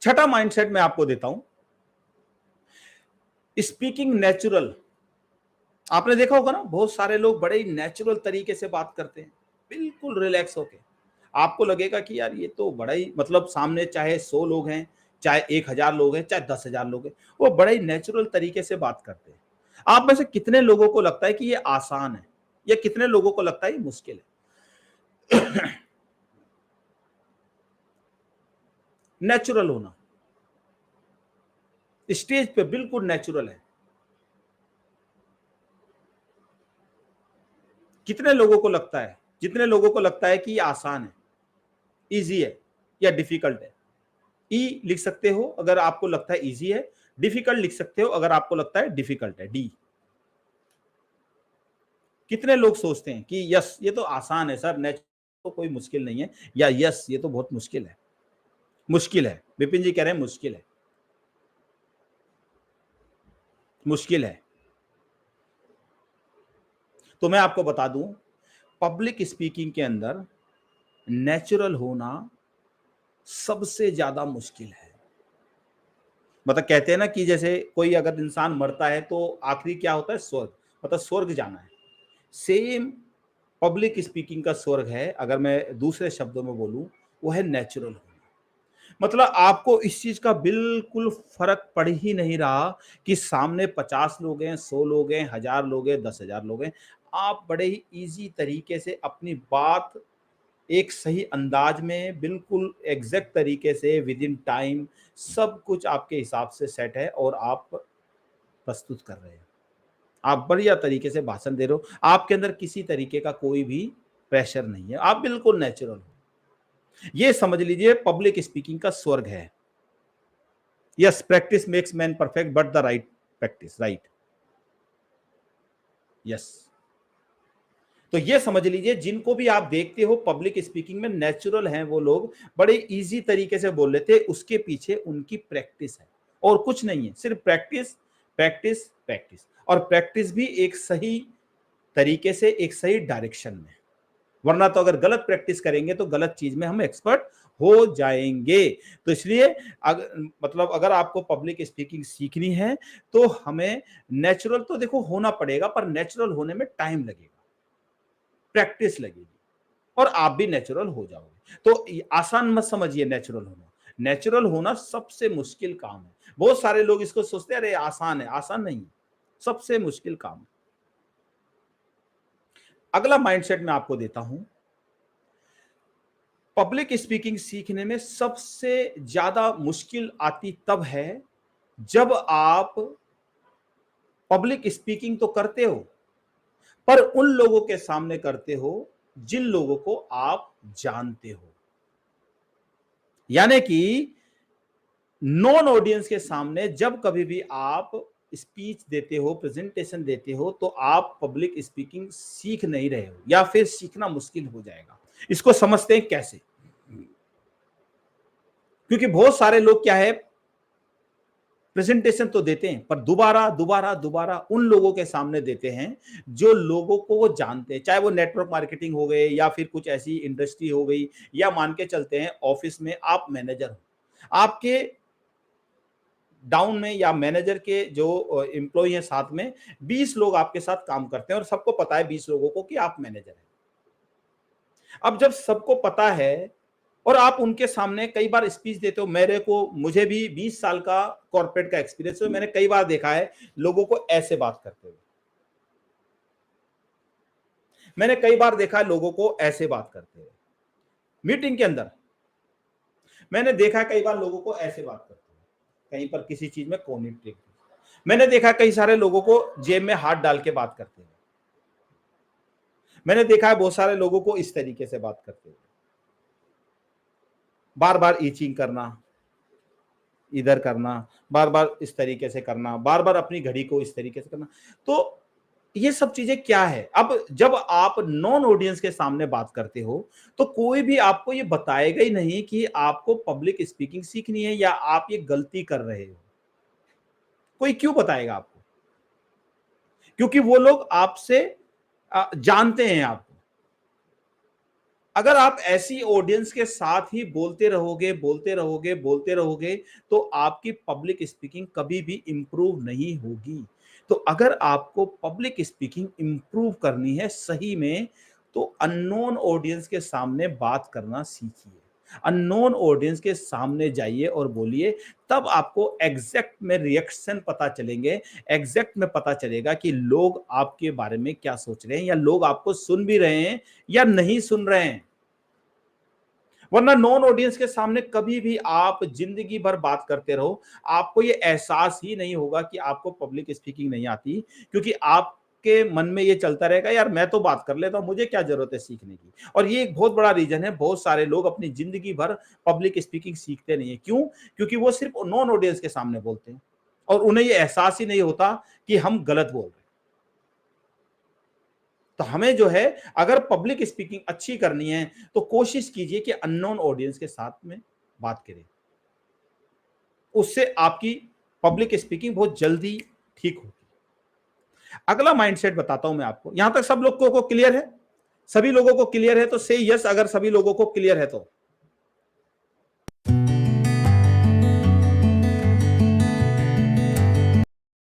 छठा माइंडसेट मैं आपको देता हूं, स्पीकिंग नेचुरल। आपने देखा होगा ना, बहुत सारे लोग बड़े ही नेचुरल तरीके से बात करते हैं, बिल्कुल रिलैक्स होके। आपको लगेगा कि यार ये तो बड़ा ही, मतलब सामने चाहे 100 लोग हैं, चाहे 1000 लोग हैं, चाहे 10,000 लोग हैं, वो बड़े ही नेचुरल तरीके से बात करते हैं। आप में से कितने लोगों को लगता है कि ये आसान है, या कितने लोगों को लगता है ये मुश्किल है? नेचुरल होना, स्टेज पे बिल्कुल नेचुरल है। कितने लोगों को लगता है, जितने लोगों को लगता है कि ये आसान है, इजी है, या डिफिकल्ट है? ई लिख सकते हो अगर आपको लगता है इजी है, डिफिकल्ट लिख सकते हो अगर आपको लगता है डिफिकल्ट है, डी। कितने लोग सोचते हैं कि यस ये तो आसान है सर, नेचुरल तो कोई मुश्किल नहीं है, या यस ये तो बहुत मुश्किल है? मुश्किल है, विपिन जी कह रहे हैं मुश्किल है, मुश्किल है। तो मैं आपको बता दूं, पब्लिक स्पीकिंग के अंदर नेचुरल होना सबसे ज्यादा मुश्किल है। मतलब कहते हैं ना कि जैसे कोई अगर इंसान मरता है तो आखिरी क्या होता है, स्वर्ग, मतलब स्वर्ग जाना है। सेम पब्लिक स्पीकिंग का स्वर्ग है, अगर मैं दूसरे शब्दों में बोलूं, वो है नेचुरल होना। मतलब आपको इस चीज का बिल्कुल फर्क पड़ ही नहीं रहा कि सामने 50 लोग हैं, 100 लोग हैं, 1000 लोग हैं, 10,000 लोग हैं। आप बड़े ही इजी तरीके से अपनी बात एक सही अंदाज में, बिल्कुल एग्जैक्ट तरीके से, विद इन टाइम, सब कुछ आपके हिसाब से सेट है और आप प्रस्तुत कर रहे हैं। आप बढ़िया तरीके से भाषण दे रहे हो, आपके अंदर किसी तरीके का कोई भी प्रेशर नहीं है, आप बिल्कुल नेचुरल हो। ये समझ लीजिए पब्लिक स्पीकिंग का स्वर्ग है। Yes, practice makes man perfect, but the right practice, right. Yes, तो ये समझ लीजिए जिनको भी आप देखते हो पब्लिक स्पीकिंग में नेचुरल हैं, वो लोग बड़े इजी तरीके से बोल लेते हैं, उसके पीछे उनकी प्रैक्टिस है और कुछ नहीं है, सिर्फ प्रैक्टिस, प्रैक्टिस, प्रैक्टिस। और प्रैक्टिस भी एक सही तरीके से, एक सही डायरेक्शन में। वरना तो अगर गलत प्रैक्टिस करेंगे तो गलत चीज में हम एक्सपर्ट हो जाएंगे। तो इसलिए मतलब अगर आपको पब्लिक स्पीकिंग सीखनी है तो हमें नेचुरल तो देखो होना पड़ेगा, पर नेचुरल होने में टाइम लगेगा, प्रैक्टिस लगेगी, और आप भी नेचुरल हो जाओगे। तो आसान मत समझिए नेचुरल होना। नेचुरल होना सबसे मुश्किल काम है। बहुत सारे लोग इसको सोचते हैं अरे आसान है, आसान नहीं, सबसे मुश्किल काम है। अगला माइंडसेट मैं आपको देता हूं, पब्लिक स्पीकिंग सीखने में सबसे ज्यादा मुश्किल आती तब है जब आप पब्लिक स्पीकिंग तो करते हो, पर उन लोगों के सामने करते हो जिन लोगों को आप जानते हो। यानी कि नॉन ऑडियंस के सामने जब कभी भी आप स्पीच देते हो, प्रेजेंटेशन देते हो, तो आप पब्लिक स्पीकिंग सीख नहीं रहे हो, या फिर सीखना मुश्किल हो जाएगा। इसको समझते हैं कैसे? क्योंकि बहुत सारे लोग क्या है, प्रेजेंटेशन तो देते हैं पर दोबारा दोबारा दोबारा उन लोगों के सामने देते हैं जो लोगों को वो जानते हैं, चाहे वो नेटवर्क मार्केटिंग हो गए या फिर कुछ ऐसी इंडस्ट्री हो गई, या मान के चलते हैं ऑफिस में आप मैनेजर हो, आपके डाउन में या मैनेजर के जो एम्प्लॉय हैं साथ में 20 लोग आपके साथ काम करते हैं और सबको पता है 20 लोगों को कि आप मैनेजर हैं। अब जब सबको पता है और आप उनके सामने कई बार स्पीच देते हो, मुझे भी 20 साल का कॉर्पोरेट का एक्सपीरियंस है, मैंने कई बार देखा है लोगों को ऐसे बात करते हुए, मैंने कई बार देखा है लोगों को ऐसे बात करते हुए मीटिंग के अंदर, मैंने देखा कई बार लोगों को ऐसे बात करते हुए कहीं पर किसी चीज में कॉन्फ्लिक्ट, मैंने देखा कई सारे लोगों को जेब में हाथ डाल के बात करते हुए, मैंने देखा है बहुत सारे लोगों को इस तरीके से बात करते हुए, बार बार ईचिंग करना, इधर करना, बार बार इस तरीके से करना, बार बार अपनी घड़ी को इस तरीके से करना। तो ये सब चीजें क्या है? अब जब आप नॉन ऑडियंस के सामने बात करते हो तो कोई भी आपको ये बताएगा ही नहीं कि आपको पब्लिक स्पीकिंग सीखनी है या आप ये गलती कर रहे हो। कोई क्यों बताएगा आपको? क्योंकि वो लोग आपसे जानते हैं आपको। अगर आप ऐसी ऑडियंस के साथ ही बोलते रहोगे, बोलते रहोगे, बोलते रहोगे, तो आपकी पब्लिक स्पीकिंग कभी भी इंप्रूव नहीं होगी। तो अगर आपको पब्लिक स्पीकिंग इंप्रूव करनी है सही में, तो अननोन ऑडियंस के सामने बात करना सीखिए। अननोन ऑडियंस के सामने जाइए और बोलिए, तब आपको एग्जैक्ट में रिएक्शन पता चलेंगे, एग्जैक्ट में पता चलेगा कि लोग आपके बारे में क्या सोच रहे हैं, या लोग आपको सुन भी रहे हैं या नहीं सुन रहे हैं। वरना नॉन ऑडियंस के सामने कभी भी आप जिंदगी भर बात करते रहो, आपको ये एहसास ही नहीं होगा कि आपको पब्लिक स्पीकिंग नहीं आती, क्योंकि आपके मन में ये चलता रहेगा, यार मैं तो बात कर लेता हूं, मुझे क्या जरूरत है सीखने की। और ये एक बहुत बड़ा रीजन है, बहुत सारे लोग अपनी जिंदगी भर पब्लिक स्पीकिंग सीखते नहीं है। क्यों? क्योंकि वो सिर्फ नॉन ऑडियंस के सामने बोलते हैं और उन्हें ये एहसास ही नहीं होता कि हम गलत बोल रहे हैं। तो हमें जो है, अगर पब्लिक स्पीकिंग अच्छी करनी है, तो कोशिश कीजिए कि अननोन ऑडियंस के साथ में बात करें। उससे आपकी पब्लिक स्पीकिंग बहुत जल्दी ठीक होगी। अगला माइंडसेट बताता हूं मैं आपको। यहां तक सब लोगों को क्लियर है? सभी लोगों को क्लियर है तो से यस, अगर सभी लोगों को क्लियर है तो।